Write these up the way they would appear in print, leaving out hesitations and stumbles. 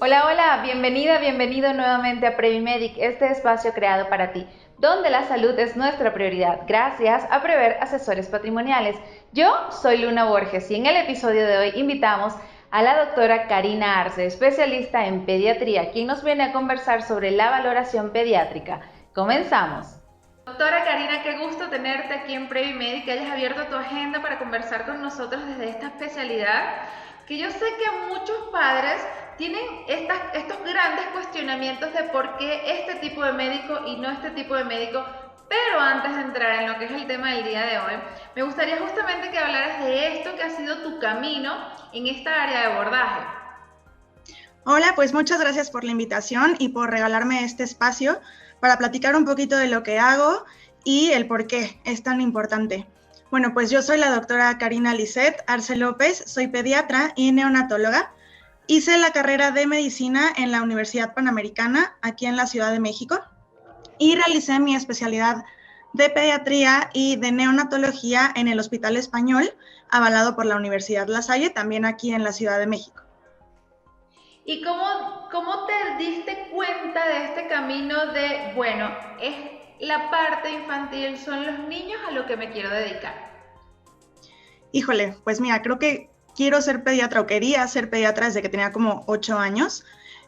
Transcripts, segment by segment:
Hola, hola, bienvenida, bienvenido nuevamente a Previmedic, este espacio creado para ti, donde la salud es nuestra prioridad, gracias a Prever Asesores Patrimoniales. Yo soy Luna Borges y en el episodio de hoy invitamos a la doctora Karina Arce, especialista en pediatría, quien nos viene a conversar sobre la valoración pediátrica. Comenzamos. Doctora Karina, qué gusto tenerte aquí en Previmedic, que hayas abierto tu agenda para conversar con nosotros desde esta especialidad, que yo sé que muchos padres tienen estos grandes cuestionamientos de por qué este tipo de médico y no este tipo de médico. Pero antes de entrar en lo que es el tema del día de hoy, me gustaría justamente que hablaras de esto que ha sido tu camino en esta área de abordaje. Hola, pues muchas gracias por la invitación y por regalarme este espacio para platicar un poquito de lo que hago y el por qué es tan importante. Bueno, pues yo soy la doctora Karina Lisset Arce López, soy pediatra y neonatóloga. Hice la carrera de medicina en la Universidad Panamericana, aquí en la Ciudad de México, y realicé mi especialidad de pediatría y de neonatología en el Hospital Español, avalado por la Universidad La Salle, también aquí en la Ciudad de México. ¿Y cómo te diste cuenta de este camino de, bueno, es la parte infantil, son los niños a lo que me quiero dedicar? Híjole, pues mira, creo que quiero ser pediatra o quería ser pediatra desde que tenía como 8 años.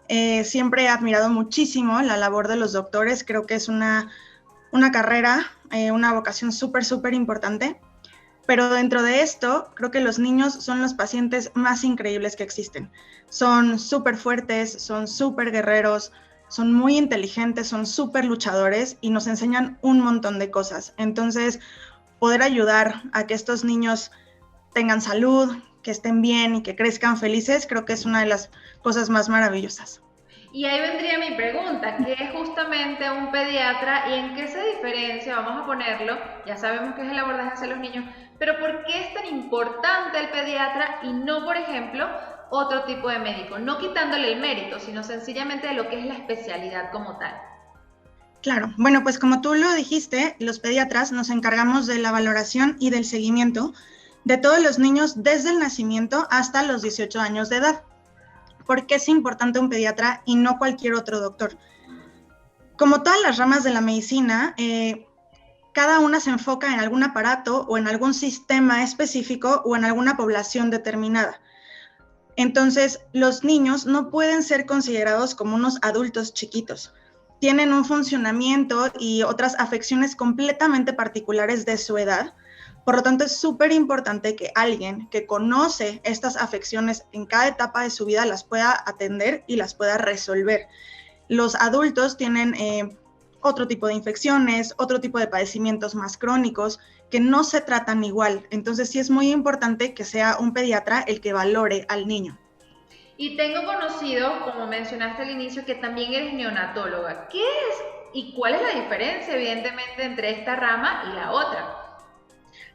Siempre he admirado muchísimo la labor de los doctores, creo que es una carrera, una vocación súper importante. Pero dentro de esto, creo que los niños son los pacientes más increíbles que existen. Son súper fuertes, son súper guerreros, son muy inteligentes, son súper luchadores y nos enseñan un montón de cosas. Entonces, poder ayudar a que estos niños tengan salud, que estén bien y que crezcan felices, creo que es una de las cosas más maravillosas. Y ahí vendría mi pregunta, ¿qué es justamente un pediatra y en qué se diferencia? Vamos a ponerlo, ya sabemos que es el abordaje hacia los niños, pero ¿por qué es tan importante el pediatra y no, por ejemplo, otro tipo de médico? No quitándole el mérito, sino sencillamente de lo que es la especialidad como tal. Claro, bueno, pues como tú lo dijiste, los pediatras nos encargamos de la valoración y del seguimiento de todos los niños desde el nacimiento hasta los 18 años de edad. ¿Por qué es importante un pediatra y no cualquier otro doctor? Como todas las ramas de la medicina, cada una se enfoca en algún aparato o en algún sistema específico o en alguna población determinada. Entonces, los niños no pueden ser considerados como unos adultos chiquitos. Tienen un funcionamiento y otras afecciones completamente particulares de su edad. Por lo tanto, es súper importante que alguien que conoce estas afecciones en cada etapa de su vida las pueda atender y las pueda resolver. Los adultos tienen otro tipo de infecciones, otro tipo de padecimientos más crónicos que no se tratan igual. Entonces sí es muy importante que sea un pediatra el que valore al niño. Y tengo conocido, como mencionaste al inicio, que también eres neonatóloga. ¿Qué es y cuál es la diferencia, evidentemente, entre esta rama y la otra?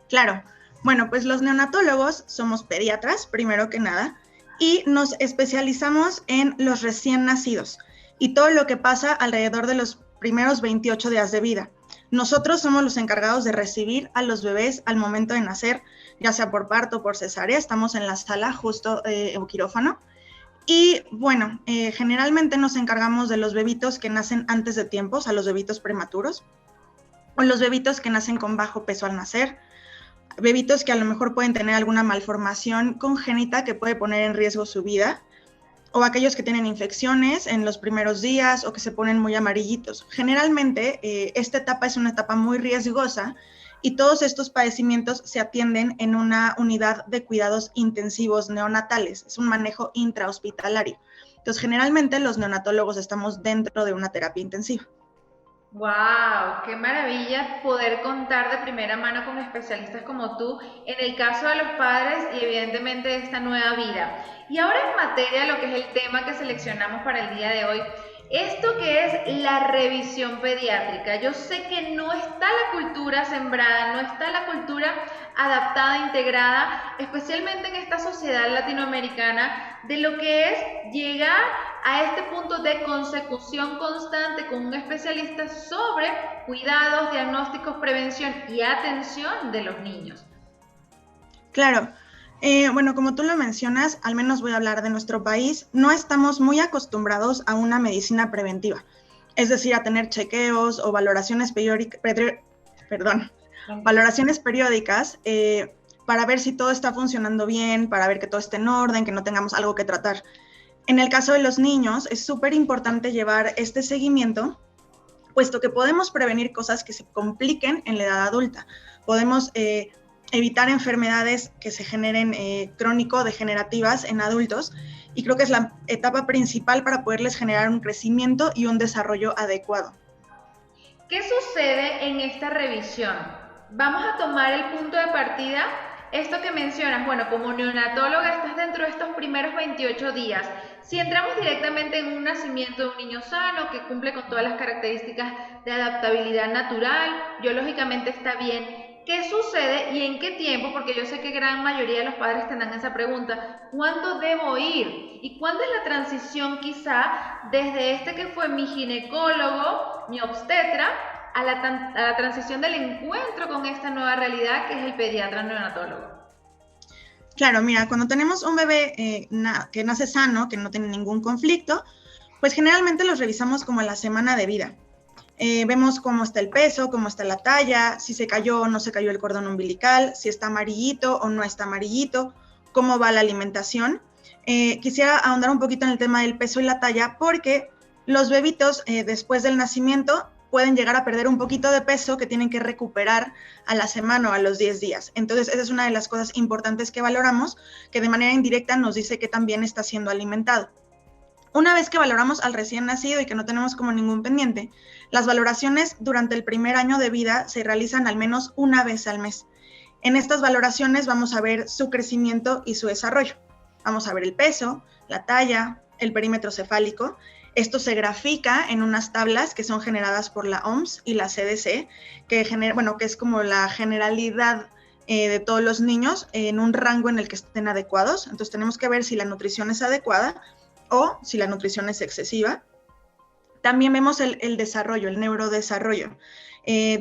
Claro, bueno, pues los neonatólogos somos pediatras, primero que nada, y nos especializamos en los recién nacidos y todo lo que pasa alrededor de los primeros 28 días de vida. Nosotros somos los encargados de recibir a los bebés al momento de nacer, ya sea por parto o por cesárea. Estamos en la sala justo en quirófano. Y bueno, generalmente nos encargamos de los bebitos que nacen antes de tiempo, o sea, los bebitos prematuros, o los bebitos que nacen con bajo peso al nacer, bebitos que a lo mejor pueden tener alguna malformación congénita que puede poner en riesgo su vida, o aquellos que tienen infecciones en los primeros días o que se ponen muy amarillitos. Generalmente, esta etapa es una etapa muy riesgosa y todos estos padecimientos se atienden en una unidad de cuidados intensivos neonatales. Es un manejo intrahospitalario. Entonces, generalmente los neonatólogos estamos dentro de una terapia intensiva. ¡Wow! ¡Qué maravilla poder contar de primera mano con especialistas como tú en el caso de los padres y evidentemente de esta nueva vida! Y ahora en materia de lo que es el tema que seleccionamos para el día de hoy, esto que es la revisión pediátrica. Yo sé que no está la cultura sembrada, no está la cultura adaptada, integrada, especialmente en esta sociedad latinoamericana, de lo que es llegar a este punto de consecución constante con un especialista sobre cuidados, diagnósticos, prevención y atención de los niños. Claro. Bueno, como tú lo mencionas, al menos voy a hablar de nuestro país, no estamos muy acostumbrados a una medicina preventiva, es decir, a tener chequeos o valoraciones periódicas para ver si todo está funcionando bien, para ver que todo esté en orden, que no tengamos algo que tratar. En el caso de los niños, es súper importante llevar este seguimiento, puesto que podemos prevenir cosas que se compliquen en la edad adulta. Podemos evitar enfermedades que se generen crónico-degenerativas en adultos, y creo que es la etapa principal para poderles generar un crecimiento y un desarrollo adecuado. ¿Qué sucede en esta revisión? Vamos a tomar el punto de partida, esto que mencionas, bueno, como neonatóloga estás dentro de estos primeros 28 días. Si entramos directamente en un nacimiento de un niño sano que cumple con todas las características de adaptabilidad natural, biológicamente está bien, ¿qué sucede y en qué tiempo? Porque yo sé que gran mayoría de los padres tendrán esa pregunta, ¿cuándo debo ir? ¿Y cuándo es la transición quizá desde este que fue mi ginecólogo, mi obstetra, a la transición del encuentro con esta nueva realidad que es el pediatra neonatólogo? Claro, mira, cuando tenemos un bebé que nace sano, que no tiene ningún conflicto, pues generalmente los revisamos como a la semana de vida. Vemos cómo está el peso, cómo está la talla, si se cayó o no se cayó el cordón umbilical, si está amarillito o no está amarillito, cómo va la alimentación. Quisiera ahondar un poquito en el tema del peso y la talla, porque los bebitos después del nacimiento pueden llegar a perder un poquito de peso que tienen que recuperar a la semana o a los 10 días. Entonces, esa es una de las cosas importantes que valoramos, que de manera indirecta nos dice que también está siendo alimentado. Una vez que valoramos al recién nacido y que no tenemos como ningún pendiente, las valoraciones durante el primer año de vida se realizan al menos una vez al mes. En estas valoraciones vamos a ver su crecimiento y su desarrollo. Vamos a ver el peso, la talla, el perímetro cefálico. Esto se grafica en unas tablas que son generadas por la OMS y la CDC, que es como la generalidad de todos los niños en un rango en el que estén adecuados. Entonces tenemos que ver si la nutrición es adecuada o si la nutrición es excesiva. También vemos el desarrollo, el neurodesarrollo.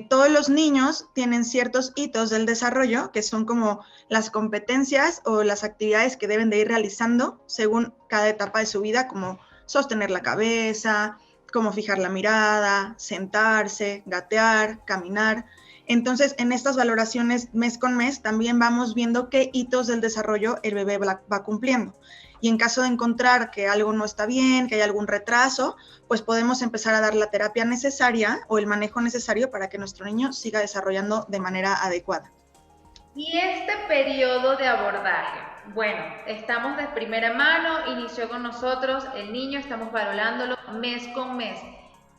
Todos los niños tienen ciertos hitos del desarrollo, que son como las competencias o las actividades que deben de ir realizando según cada etapa de su vida, como sostener la cabeza, como fijar la mirada, sentarse, gatear, caminar. Entonces, en estas valoraciones mes con mes también vamos viendo qué hitos del desarrollo el bebé va cumpliendo. Y en caso de encontrar que algo no está bien, que hay algún retraso, pues podemos empezar a dar la terapia necesaria o el manejo necesario para que nuestro niño siga desarrollando de manera adecuada. Y este periodo de abordaje, bueno, estamos de primera mano, inició con nosotros el niño, estamos valorándolo mes con mes.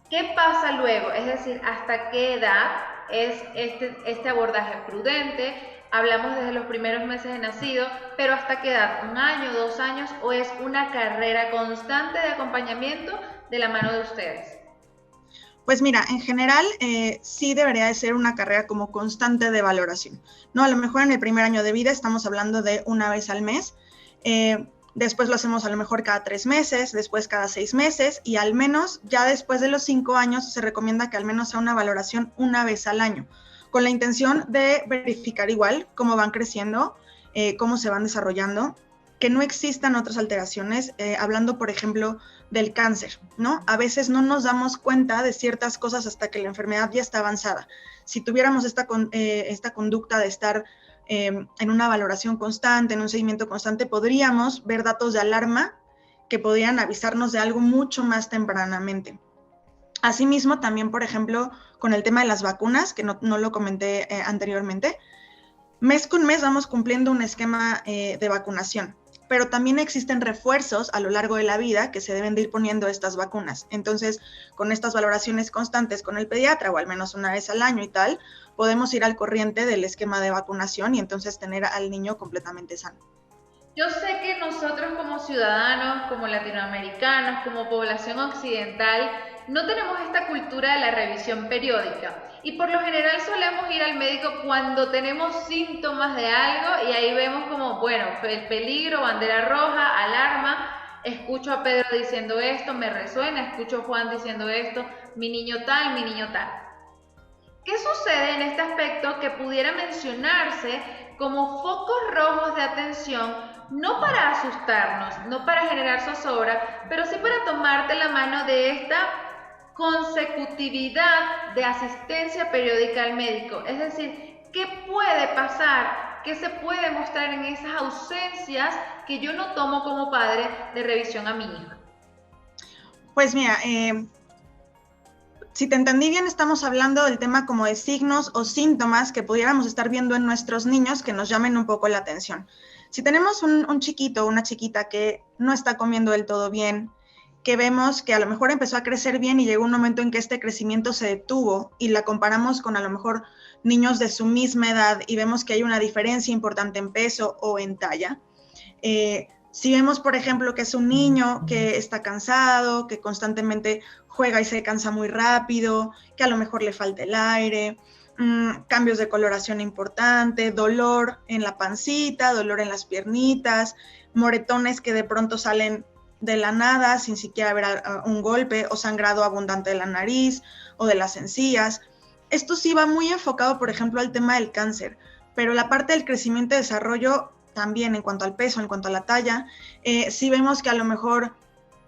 ¿Qué pasa luego? Es decir, ¿hasta qué edad es este abordaje prudente? Hablamos desde los primeros meses de nacido, pero ¿hasta qué edad? ¿Un año, 2 años? ¿O es una carrera constante de acompañamiento de la mano de ustedes? Pues mira, en general sí debería de ser una carrera como constante de valoración, ¿no? A lo mejor en el primer año de vida estamos hablando de una vez al mes, después lo hacemos a lo mejor cada 3 meses, después cada 6 meses, y al menos ya después de los 5 años se recomienda que al menos sea una valoración una vez al año, con la intención de verificar igual cómo van creciendo, cómo se van desarrollando, que no existan otras alteraciones, hablando por ejemplo del cáncer, ¿no? A veces no nos damos cuenta de ciertas cosas hasta que la enfermedad ya está avanzada. Si tuviéramos esta conducta de estar en una valoración constante, en un seguimiento constante, podríamos ver datos de alarma que podrían avisarnos de algo mucho más tempranamente. Asimismo, también, por ejemplo, con el tema de las vacunas, que no lo comenté anteriormente, mes con mes vamos cumpliendo un esquema de vacunación, pero también existen refuerzos a lo largo de la vida que se deben de ir poniendo estas vacunas. Entonces, con estas valoraciones constantes con el pediatra, o al menos una vez al año y tal, podemos ir al corriente del esquema de vacunación y entonces tener al niño completamente sano. Yo sé que nosotros como ciudadanos, como latinoamericanos, como población occidental, no tenemos esta cultura de la revisión periódica y por lo general solemos ir al médico cuando tenemos síntomas de algo y ahí vemos como, bueno, el peligro, bandera roja, alarma, escucho a Pedro diciendo esto, me resuena, escucho a Juan diciendo esto, mi niño tal, mi niño tal. ¿Qué sucede en este aspecto que pudiera mencionarse como focos rojos de atención, no para asustarnos, no para generar zozobra, pero sí para tomarte la mano de esta consecutividad de asistencia periódica al médico? Es decir, ¿qué puede pasar? ¿Qué se puede mostrar en esas ausencias que yo no tomo como padre de revisión a mi hija? Pues mira, si te entendí bien, estamos hablando del tema como de signos o síntomas que pudiéramos estar viendo en nuestros niños que nos llamen un poco la atención. Si tenemos un chiquito o una chiquita que no está comiendo del todo bien, que vemos que a lo mejor empezó a crecer bien y llegó un momento en que este crecimiento se detuvo y la comparamos con a lo mejor niños de su misma edad y vemos que hay una diferencia importante en peso o en talla, si vemos, por ejemplo, que es un niño que está cansado, que constantemente juega y se cansa muy rápido, que a lo mejor le falta el aire, cambios de coloración importante, dolor en la pancita, dolor en las piernitas, moretones que de pronto salen de la nada sin siquiera haber un golpe, o sangrado abundante de la nariz o de las encías. Esto sí va muy enfocado, por ejemplo, al tema del cáncer, pero la parte del crecimiento y desarrollo también en cuanto al peso, en cuanto a la talla, sí vemos que a lo mejor,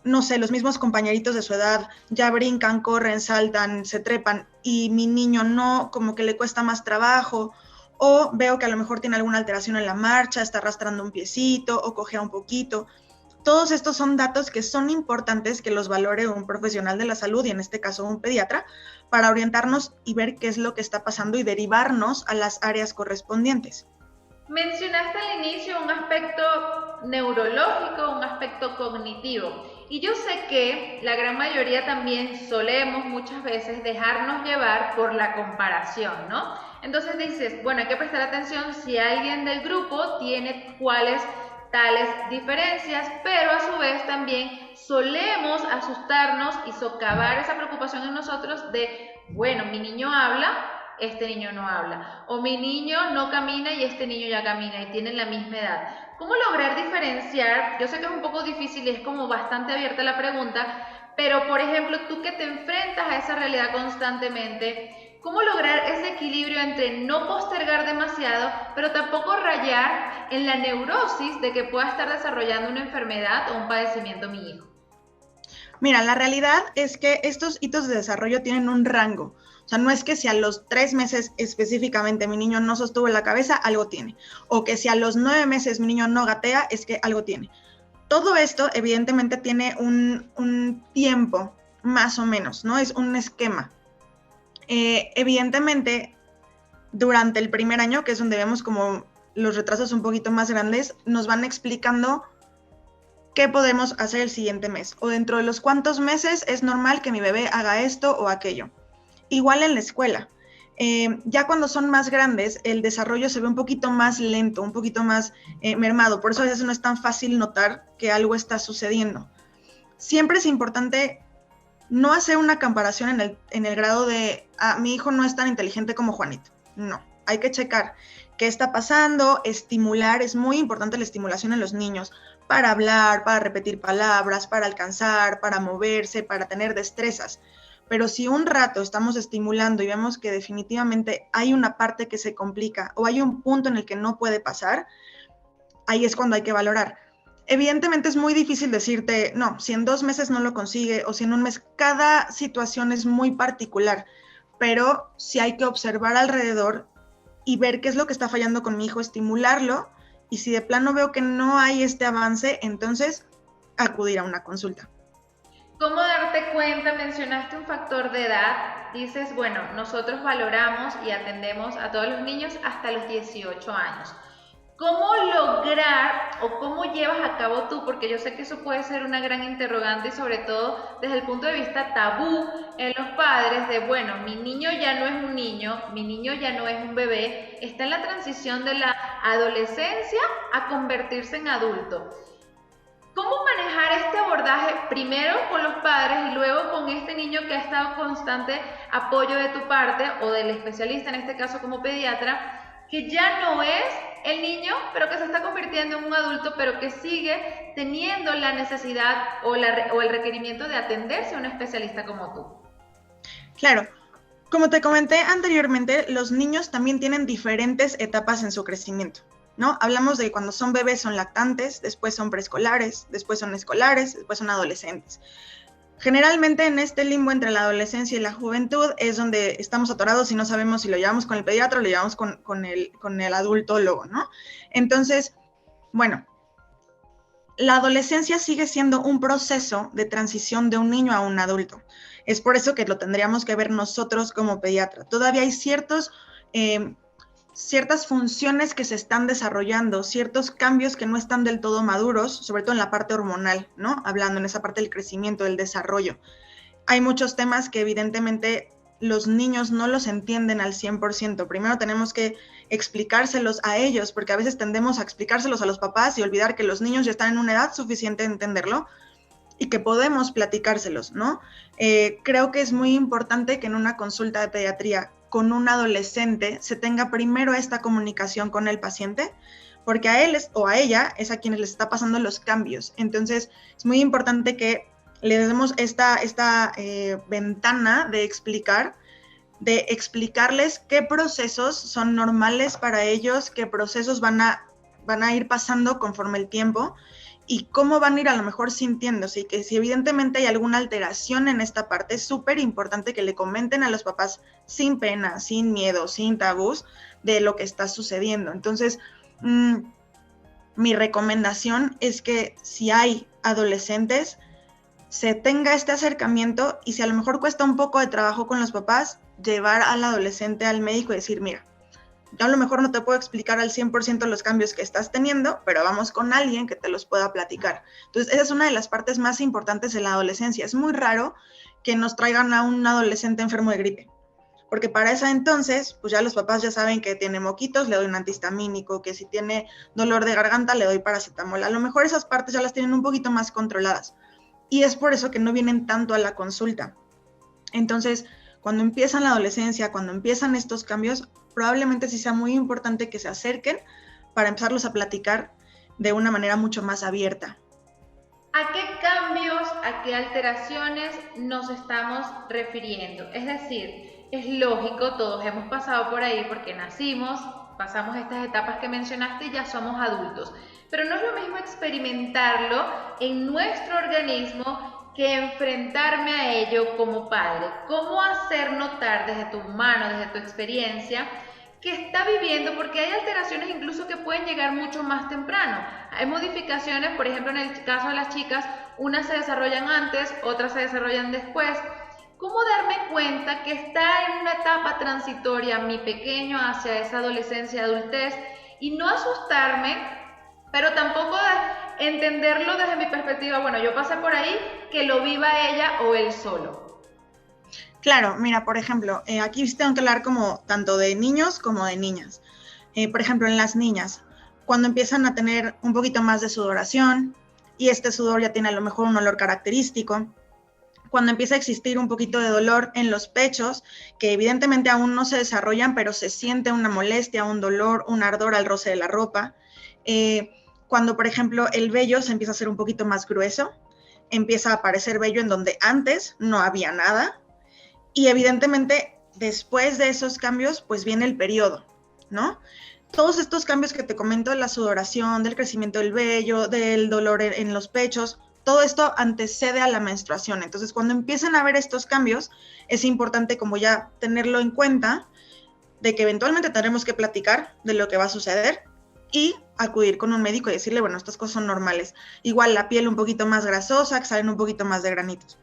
no sé, los mismos compañeritos de su edad ya brincan, corren, saltan, se trepan y mi niño no, como que le cuesta más trabajo, o veo que a lo mejor tiene alguna alteración en la marcha, está arrastrando un piecito o cojea un poquito. Todos estos son datos que son importantes que los valore un profesional de la salud y en este caso un pediatra para orientarnos y ver qué es lo que está pasando y derivarnos a las áreas correspondientes. Mencionaste al inicio un aspecto neurológico, un aspecto cognitivo, y yo sé que la gran mayoría también solemos muchas veces dejarnos llevar por la comparación, ¿no? Entonces dices, bueno, hay que prestar atención si alguien del grupo tiene cuáles tales diferencias, pero a su vez también solemos asustarnos y socavar esa preocupación en nosotros de, bueno, mi niño habla, este niño no habla, o mi niño no camina y este niño ya camina y tienen la misma edad. ¿Cómo lograr diferenciar? Yo sé que es un poco difícil y es como bastante abierta la pregunta, pero por ejemplo, tú que te enfrentas a esa realidad constantemente, ¿cómo lograr ese equilibrio entre no postergar demasiado, pero tampoco rayar en la neurosis de que pueda estar desarrollando una enfermedad o un padecimiento mi hijo? Mira, la realidad es que estos hitos de desarrollo tienen un rango. O sea, no es que si a los 3 meses específicamente mi niño no sostuvo la cabeza, algo tiene. O que si a los 9 meses mi niño no gatea, es que algo tiene. Todo esto evidentemente tiene un tiempo, más o menos, ¿no? Es un esquema. Evidentemente, durante el primer año, que es donde vemos como los retrasos un poquito más grandes, nos van explicando qué podemos hacer el siguiente mes. O dentro de los cuántos meses es normal que mi bebé haga esto o aquello. Igual en la escuela. Ya cuando son más grandes, el desarrollo se ve un poquito más lento, un poquito más mermado. Por eso a veces no es tan fácil notar que algo está sucediendo. Siempre es importante no hacer una comparación en el grado de, mi hijo no es tan inteligente como Juanito. No, hay que checar qué está pasando, estimular, es muy importante la estimulación en los niños para hablar, para repetir palabras, para alcanzar, para moverse, para tener destrezas. Pero si un rato estamos estimulando y vemos que definitivamente hay una parte que se complica o hay un punto en el que no puede pasar, ahí es cuando hay que valorar. Evidentemente es muy difícil decirte, no, si en 2 meses no lo consigue o si en un mes, cada situación es muy particular, pero sí hay que observar alrededor y ver qué es lo que está fallando con mi hijo, estimularlo y si de plano veo que no hay este avance, entonces acudir a una consulta. ¿Cómo darte cuenta? Mencionaste un factor de edad. Dices, bueno, nosotros valoramos y atendemos a todos los niños hasta los 18 años. ¿Cómo lograr o cómo llevas a cabo tú? Porque yo sé que eso puede ser una gran interrogante y sobre todo desde el punto de vista tabú en los padres de, bueno, mi niño ya no es un niño, mi niño ya no es un bebé, está en la transición de la adolescencia a convertirse en adulto. ¿Cómo manejar este abordaje primero con los padres y luego con este niño que ha estado constante apoyo de tu parte o del especialista, en este caso como pediatra, que ya no es el niño, pero que se está convirtiendo en un adulto, pero que sigue teniendo la necesidad o el requerimiento de atenderse a un especialista como tú? Claro, Como te comenté anteriormente, los niños también tienen diferentes etapas en su crecimiento, ¿no? Hablamos de cuando son bebés son lactantes, después son preescolares, después son escolares, después son adolescentes. Generalmente en este limbo entre la adolescencia y la juventud es donde estamos atorados y no sabemos si lo llevamos con el pediatra o lo llevamos con el adultólogo, ¿no? Entonces, bueno, la adolescencia sigue siendo un proceso de transición de un niño a un adulto. Es por eso que lo tendríamos que ver nosotros como pediatra. Todavía hay ciertas funciones que se están desarrollando, ciertos cambios que no están del todo maduros, sobre todo en la parte hormonal, ¿no? Hablando en esa parte del crecimiento, del desarrollo. Hay muchos temas que evidentemente los niños no los entienden al 100%. Primero tenemos que explicárselos a ellos, porque a veces tendemos a explicárselos a los papás y olvidar que los niños ya están en una edad suficiente de entenderlo y que podemos platicárselos, ¿no? Creo que es muy importante que en una consulta de pediatría con un adolescente se tenga primero esta comunicación con el paciente, porque a él o a ella es a quienes les está pasando los cambios. Entonces, es muy importante que le demos esta ventana de explicarles qué procesos son normales para ellos, qué procesos van a ir pasando conforme el tiempo y cómo van a ir a lo mejor sintiéndose, y que si evidentemente hay alguna alteración en esta parte, es súper importante que le comenten a los papás sin pena, sin miedo, sin tabús de lo que está sucediendo. Entonces, mi recomendación es que si hay adolescentes, se tenga este acercamiento, y si a lo mejor cuesta un poco de trabajo con los papás, llevar al adolescente al médico y decir, mira, yo a lo mejor no te puedo explicar al 100% los cambios que estás teniendo, pero vamos con alguien que te los pueda platicar. Entonces, esa es una de las partes más importantes de la adolescencia. Es muy raro que nos traigan a un adolescente enfermo de gripe, porque para esa entonces, pues ya los papás ya saben que tiene moquitos, le doy un antihistamínico, que si tiene dolor de garganta, le doy paracetamol. A lo mejor esas partes ya las tienen un poquito más controladas, y es por eso que no vienen tanto a la consulta. Entonces, cuando empiezan la adolescencia, cuando empiezan estos cambios, probablemente sí sea muy importante que se acerquen para empezarlos a platicar de una manera mucho más abierta. ¿A qué cambios, a qué alteraciones nos estamos refiriendo? Es decir, es lógico, todos hemos pasado por ahí porque nacimos, pasamos estas etapas que mencionaste y ya somos adultos. Pero no es lo mismo experimentarlo en nuestro organismo que enfrentarme a ello como padre. ¿Cómo hacer notar desde tu mano, desde tu experiencia, que está viviendo? Porque hay alteraciones incluso que pueden llegar mucho más temprano. Hay modificaciones, por ejemplo, en el caso de las chicas, unas se desarrollan antes, otras se desarrollan después. ¿Cómo darme cuenta que está en una etapa transitoria mi pequeño hacia esa adolescencia, adultez, y no asustarme, pero tampoco entenderlo desde mi perspectiva, bueno, yo pasé por ahí, que lo viva ella o él solo? Claro, mira, por ejemplo, aquí tengo que hablar como tanto de niños como de niñas. Por ejemplo, en las niñas, cuando empiezan a tener un poquito más de sudoración, y este sudor ya tiene a lo mejor un olor característico, cuando empieza a existir un poquito de dolor en los pechos, que evidentemente aún no se desarrollan, pero se siente una molestia, un dolor, un ardor al roce de la ropa. Cuando, por ejemplo, el vello se empieza a hacer un poquito más grueso, empieza a aparecer vello en donde antes no había nada, y evidentemente después de esos cambios, pues viene el periodo, ¿no? Todos estos cambios que te comento, de la sudoración, del crecimiento del vello, del dolor en los pechos, todo esto antecede a la menstruación. Entonces, cuando empiezan a haber estos cambios, es importante como ya tenerlo en cuenta, de que eventualmente tendremos que platicar de lo que va a suceder y acudir con un médico y decirle, bueno, estas cosas son normales. Igual la piel un poquito más grasosa, que salen un poquito más de granitos.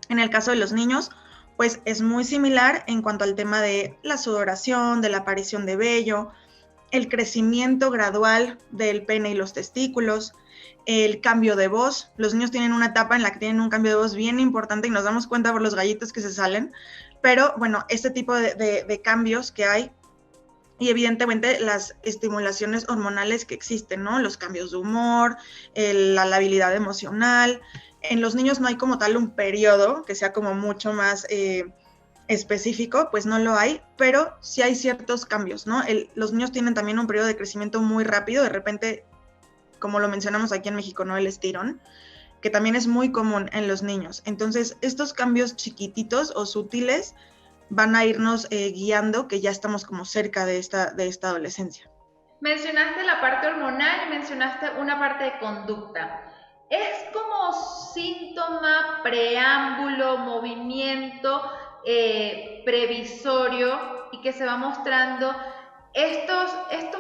En el caso de los niños, pues es muy similar en cuanto al tema de la sudoración, de la aparición de vello, el crecimiento gradual del pene y los testículos, el cambio de voz. Los niños tienen una etapa en la que tienen un cambio de voz bien importante y nos damos cuenta por los gallitos que se salen, pero bueno, este tipo de cambios que hay, y evidentemente las estimulaciones hormonales que existen, ¿no? Los cambios de humor, la labilidad emocional. En los niños no hay como tal un periodo que sea como mucho más específico, pues no lo hay, pero sí hay ciertos cambios, ¿no? Los niños tienen también un periodo de crecimiento muy rápido, de repente, como lo mencionamos aquí en México, ¿no? El estirón, que también es muy común en los niños. Entonces, estos cambios chiquititos o sutiles van a irnos guiando, que ya estamos como cerca de esta adolescencia. Mencionaste la parte hormonal y mencionaste una parte de conducta. Es como síntoma, preámbulo, movimiento previsorio y que se va mostrando estos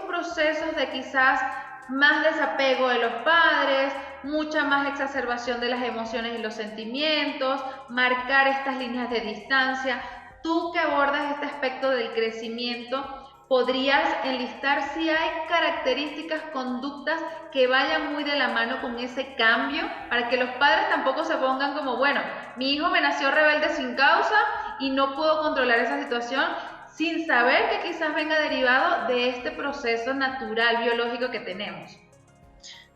procesos de quizás más desapego de los padres, mucha más exacerbación de las emociones y los sentimientos, marcar estas líneas de distancia. Tú que abordas este aspecto del crecimiento, ¿podrías enlistar si hay características, conductas que vayan muy de la mano con ese cambio? Para que los padres tampoco se pongan como, bueno, mi hijo me nació rebelde sin causa y no puedo controlar esa situación, sin saber que quizás venga derivado de este proceso natural, biológico que tenemos.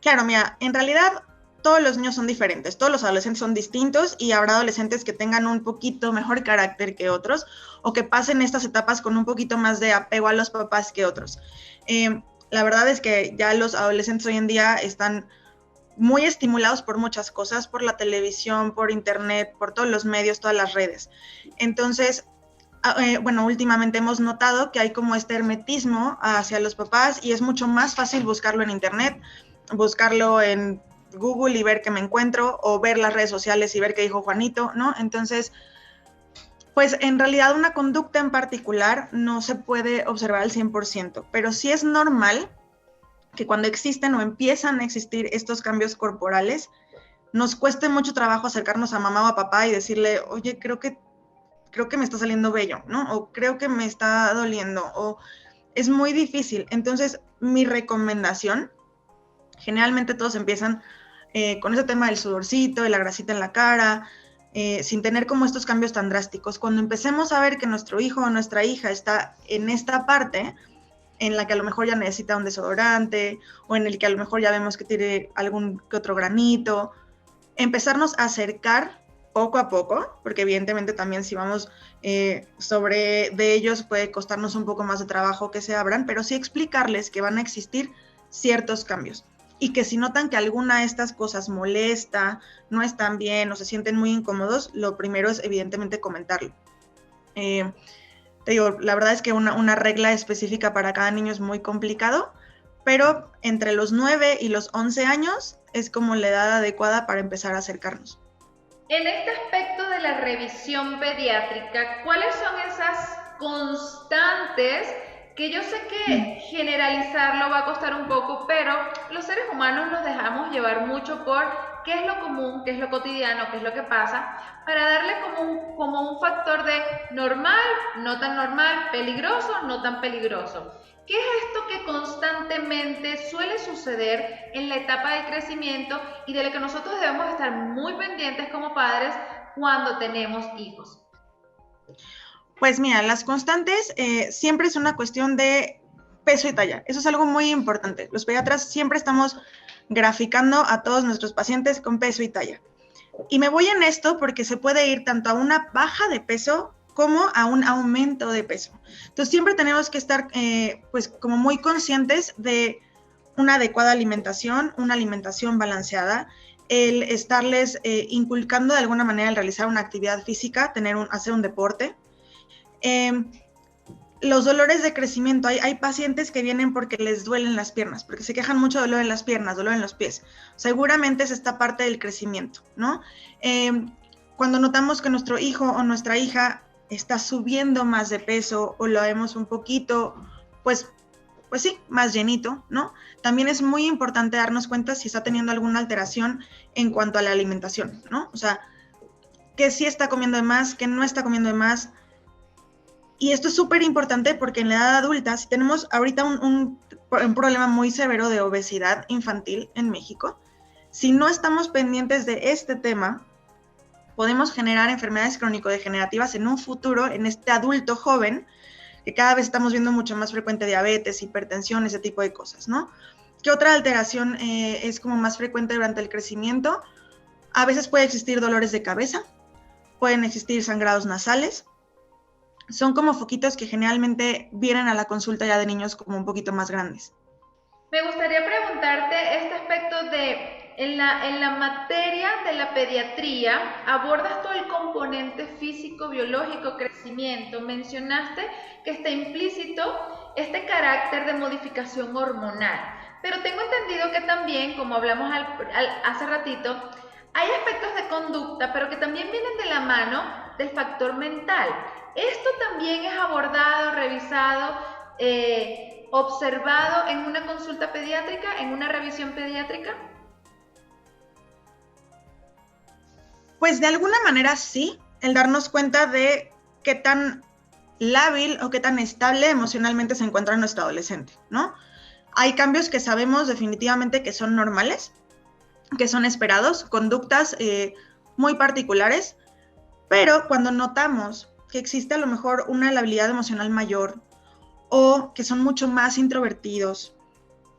Claro, mira, en realidad todos los niños son diferentes, todos los adolescentes son distintos y habrá adolescentes que tengan un poquito mejor carácter que otros o que pasen estas etapas con un poquito más de apego a los papás que otros. La verdad es que ya los adolescentes hoy en día están muy estimulados por muchas cosas, por la televisión, por internet, por todos los medios, todas las redes. Entonces, bueno, últimamente hemos notado que hay como este hermetismo hacia los papás y es mucho más fácil buscarlo en internet, buscarlo en Google y ver qué me encuentro, o ver las redes sociales y ver qué dijo Juanito, ¿no? Entonces, pues en realidad una conducta en particular no se puede observar al 100%, pero sí es normal que cuando existen o empiezan a existir estos cambios corporales, nos cueste mucho trabajo acercarnos a mamá o a papá y decirle, oye, creo que me está saliendo vello, ¿no? O creo que me está doliendo, o es muy difícil. Entonces, mi recomendación, generalmente todos empiezan con ese tema del sudorcito, de la grasita en la cara, sin tener como estos cambios tan drásticos. Cuando empecemos a ver que nuestro hijo o nuestra hija está en esta parte, en la que a lo mejor ya necesita un desodorante, o en el que a lo mejor ya vemos que tiene algún que otro granito, empezarnos a acercar poco a poco, porque evidentemente también si vamos sobre de ellos puede costarnos un poco más de trabajo que se abran, pero sí explicarles que van a existir ciertos cambios y que si notan que alguna de estas cosas molesta, no están bien o se sienten muy incómodos, lo primero es evidentemente comentarlo. Te digo, la verdad es que una regla específica para cada niño es muy complicado, pero entre los 9 y los 11 años es como la edad adecuada para empezar a acercarnos. En este aspecto de la revisión pediátrica, ¿cuáles son esas constantes que yo sé que generalizarlo va a costar un poco, pero los seres humanos nos dejamos llevar mucho por qué es lo común, qué es lo cotidiano, qué es lo que pasa, para darle como un factor de normal, no tan normal, peligroso, no tan peligroso? ¿Qué es esto que constantemente suele suceder en la etapa de crecimiento y de lo que nosotros debemos estar muy pendientes como padres cuando tenemos hijos? Pues mira, las constantes siempre es una cuestión de peso y talla. Eso es algo muy importante. Los pediatras siempre estamos graficando a todos nuestros pacientes con peso y talla. Y me voy en esto porque se puede ir tanto a una baja de peso como a un aumento de peso. Entonces siempre tenemos que estar pues como muy conscientes de una adecuada alimentación, una alimentación balanceada, el estarles inculcando de alguna manera el realizar una actividad física, hacer un deporte. Los dolores de crecimiento, hay pacientes que vienen porque les duelen las piernas, porque se quejan mucho de dolor en las piernas, dolor en los pies. Seguramente es esta parte del crecimiento, ¿no? Cuando notamos que nuestro hijo o nuestra hija está subiendo más de peso o lo vemos un poquito, pues sí, más llenito, ¿no? También es muy importante darnos cuenta si está teniendo alguna alteración en cuanto a la alimentación, ¿no? O sea, que sí está comiendo de más, que no está comiendo de más. Y esto es súper importante porque en la edad adulta, si tenemos ahorita un problema muy severo de obesidad infantil en México, si no estamos pendientes de este tema, podemos generar enfermedades crónico-degenerativas en un futuro, en este adulto joven, que cada vez estamos viendo mucho más frecuente diabetes, hipertensión, ese tipo de cosas, ¿no? ¿Qué otra alteración es como más frecuente durante el crecimiento? A veces puede existir dolores de cabeza, pueden existir sangrados nasales. Son como foquitos que generalmente vienen a la consulta ya de niños como un poquito más grandes. Me gustaría preguntarte este aspecto de en la materia de la pediatría abordas todo el componente físico, biológico, crecimiento. Mencionaste que está implícito este carácter de modificación hormonal, pero tengo entendido que también, como hablamos hace ratito, hay aspectos de conducta, pero que también vienen de la mano del factor mental. Esto también es abordado, revisado, observado en una consulta pediátrica, en una revisión pediátrica. Pues de alguna manera sí, el darnos cuenta de qué tan lábil o qué tan estable emocionalmente se encuentra nuestro adolescente, ¿no? Hay cambios que sabemos definitivamente que son normales, que son esperados, conductas muy particulares, pero cuando notamos que existe a lo mejor una labilidad emocional mayor o que son mucho más introvertidos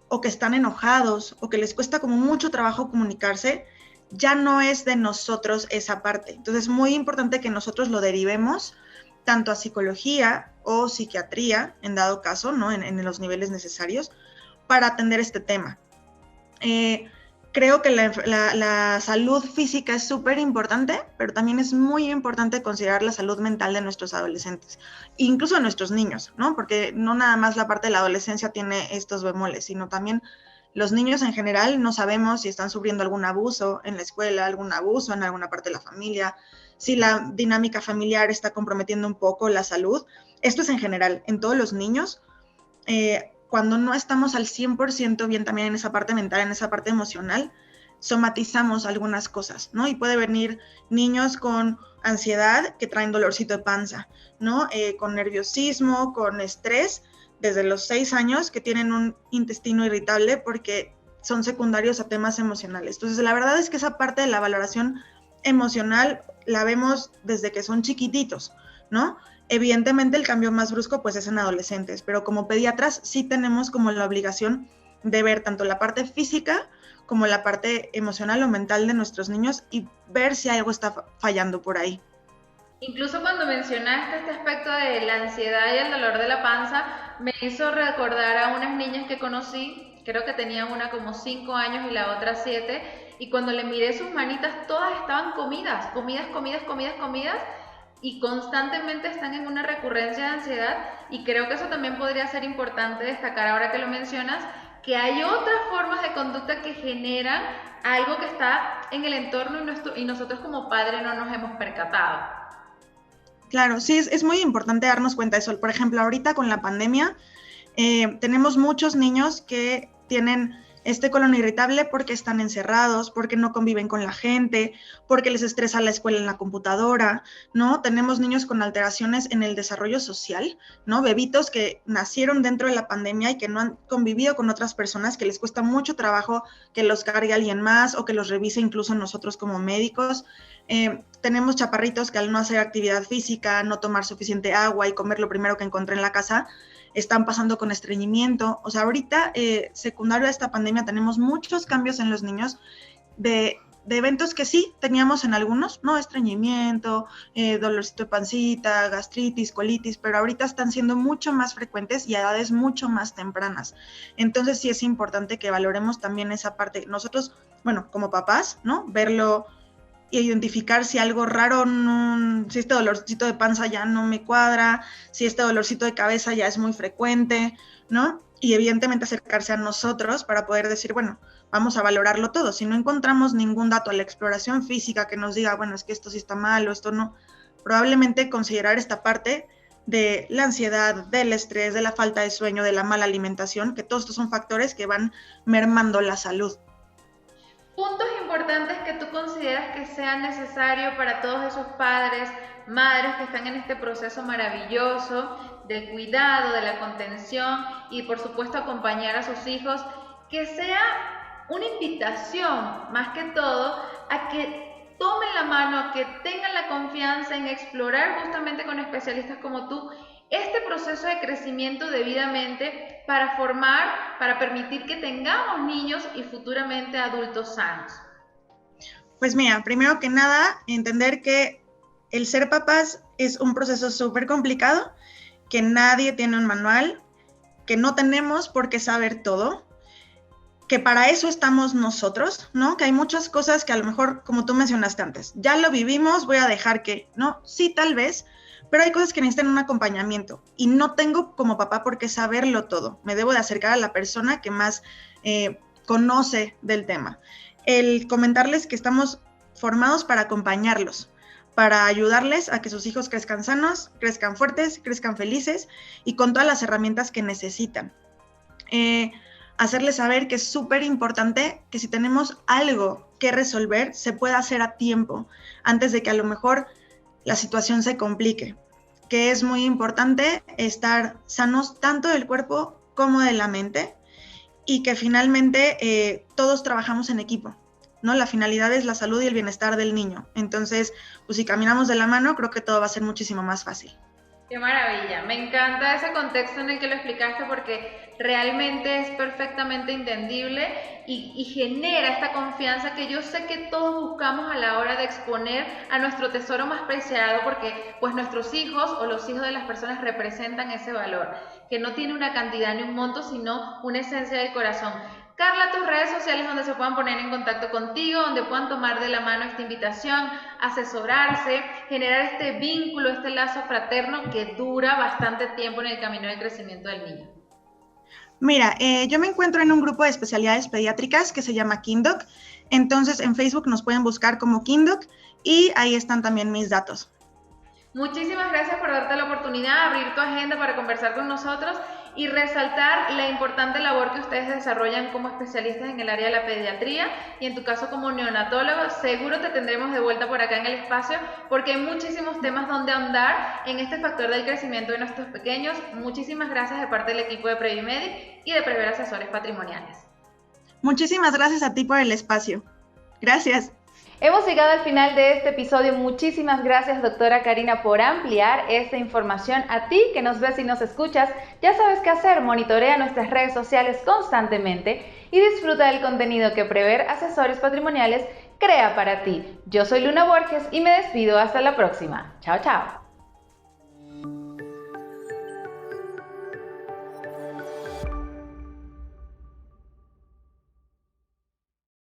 o que están enojados o que les cuesta como mucho trabajo comunicarse, ya no es de nosotros esa parte. Entonces es muy importante que nosotros lo derivemos tanto a psicología o psiquiatría, en dado caso, ¿no? En los niveles necesarios, para atender este tema. Creo que la salud física es súper importante, pero también es muy importante considerar la salud mental de nuestros adolescentes, incluso de nuestros niños, ¿no? Porque no nada más la parte de la adolescencia tiene estos bemoles, sino también los niños en general no sabemos si están sufriendo algún abuso en la escuela, algún abuso en alguna parte de la familia, si la dinámica familiar está comprometiendo un poco la salud. Esto es en general, en todos los niños. Cuando no estamos al 100% bien también en esa parte mental, en esa parte emocional, somatizamos algunas cosas, ¿no? Y puede venir niños con ansiedad que traen dolorcito de panza, ¿no? Con nerviosismo, con estrés, desde los 6 años que tienen un intestino irritable porque son secundarios a temas emocionales. Entonces, la verdad es que esa parte de la valoración emocional la vemos desde que son chiquititos, ¿no? Evidentemente el cambio más brusco pues es en adolescentes, pero como pediatras sí tenemos como la obligación de ver tanto la parte física como la parte emocional o mental de nuestros niños y ver si algo está fallando por ahí. Incluso cuando mencionaste este aspecto de la ansiedad y el dolor de la panza, me hizo recordar a unas niñas que conocí, creo que tenían una como 5 años y la otra 7, y cuando le miré sus manitas, todas estaban comidas, comidas, comidas, comidas, comidas, y constantemente están en una recurrencia de ansiedad, y creo que eso también podría ser importante destacar ahora que lo mencionas, que hay otras formas de conducta que generan algo que está en el entorno y nosotros como padres no nos hemos percatado. Claro, sí, es muy importante darnos cuenta de eso. Por ejemplo, ahorita con la pandemia, tenemos muchos niños que tienen este colon irritable porque están encerrados, porque no conviven con la gente, porque les estresa la escuela en la computadora, ¿no? Tenemos niños con alteraciones en el desarrollo social, ¿no? Bebitos que nacieron dentro de la pandemia y que no han convivido con otras personas, que les cuesta mucho trabajo que los cargue alguien más o que los revise incluso nosotros como médicos. Tenemos chaparritos que al no hacer actividad física, no tomar suficiente agua y comer lo primero que encontré en la casa, están pasando con estreñimiento. O sea, ahorita, secundario a esta pandemia, tenemos muchos cambios en los niños de eventos que sí teníamos en algunos, ¿no? Estreñimiento, dolorcito de pancita, gastritis, colitis, pero ahorita están siendo mucho más frecuentes y a edades mucho más tempranas. Entonces sí es importante que valoremos también esa parte. Nosotros, bueno, como papás, ¿no? Verlo y identificar si algo raro, si este dolorcito de panza ya no me cuadra, si este dolorcito de cabeza ya es muy frecuente, ¿no? Y evidentemente acercarse a nosotros para poder decir, bueno, vamos a valorarlo todo. Si no encontramos ningún dato a la exploración física que nos diga, bueno, es que esto sí está mal o esto no, probablemente considerar esta parte de la ansiedad, del estrés, de la falta de sueño, de la mala alimentación, que todos estos son factores que van mermando la salud. Puntos importantes que tú consideras que sean necesarios para todos esos padres, madres que están en este proceso maravilloso del cuidado, de la contención y por supuesto acompañar a sus hijos, que sea una invitación más que todo a que tomen la mano, a que tengan la confianza en explorar justamente con especialistas como tú este proceso de crecimiento debidamente para formar, para permitir que tengamos niños y futuramente adultos sanos. Pues mira, primero que nada, entender que el ser papás es un proceso súper complicado, que nadie tiene un manual, que no tenemos por qué saber todo, que para eso estamos nosotros, ¿no? Que hay muchas cosas que a lo mejor, como tú mencionaste antes, ya lo vivimos, voy a dejar que, ¿no? Sí, tal vez, pero hay cosas que necesitan un acompañamiento y no tengo como papá por qué saberlo todo. Me debo de acercar a la persona que más conoce del tema. El comentarles que estamos formados para acompañarlos, para ayudarles a que sus hijos crezcan sanos, crezcan fuertes, crezcan felices y con todas las herramientas que necesitan. Hacerles saber que es súper importante que si tenemos algo que resolver, se pueda hacer a tiempo, antes de que a lo mejor la situación se complique, que es muy importante estar sanos tanto del cuerpo como de la mente y que finalmente todos trabajamos en equipo, ¿no? La finalidad es la salud y el bienestar del niño. Entonces, pues si caminamos de la mano, creo que todo va a ser muchísimo más fácil. Qué maravilla, me encanta ese contexto en el que lo explicaste porque realmente es perfectamente entendible y genera esta confianza que yo sé que todos buscamos a la hora de exponer a nuestro tesoro más preciado porque pues nuestros hijos o los hijos de las personas representan ese valor, que no tiene una cantidad ni un monto, sino una esencia del corazón. Carla, tus redes sociales donde se puedan poner en contacto contigo, donde puedan tomar de la mano esta invitación, asesorarse, generar este vínculo, este lazo fraterno que dura bastante tiempo en el camino del crecimiento del niño. Mira, yo me encuentro en un grupo de especialidades pediátricas que se llama KinDoc, entonces en Facebook nos pueden buscar como KinDoc y ahí están también mis datos. Muchísimas gracias por darte la oportunidad, abrir tu agenda para conversar con nosotros y resaltar la importante labor que ustedes desarrollan como especialistas en el área de la pediatría y en tu caso como neonatólogo. Seguro te tendremos de vuelta por acá en el espacio porque hay muchísimos temas donde ahondar en este factor del crecimiento de nuestros pequeños. Muchísimas gracias de parte del equipo de Previmedic y de Prever Asesores Patrimoniales. Muchísimas gracias a ti por el espacio. Gracias. Hemos llegado al final de este episodio. Muchísimas gracias, doctora Karina, por ampliar esta información. A ti que nos ves y nos escuchas, ya sabes qué hacer. Monitorea nuestras redes sociales constantemente y disfruta del contenido que Prever Asesores Patrimoniales crea para ti. Yo soy Luna Borges y me despido hasta la próxima. Chao, chao.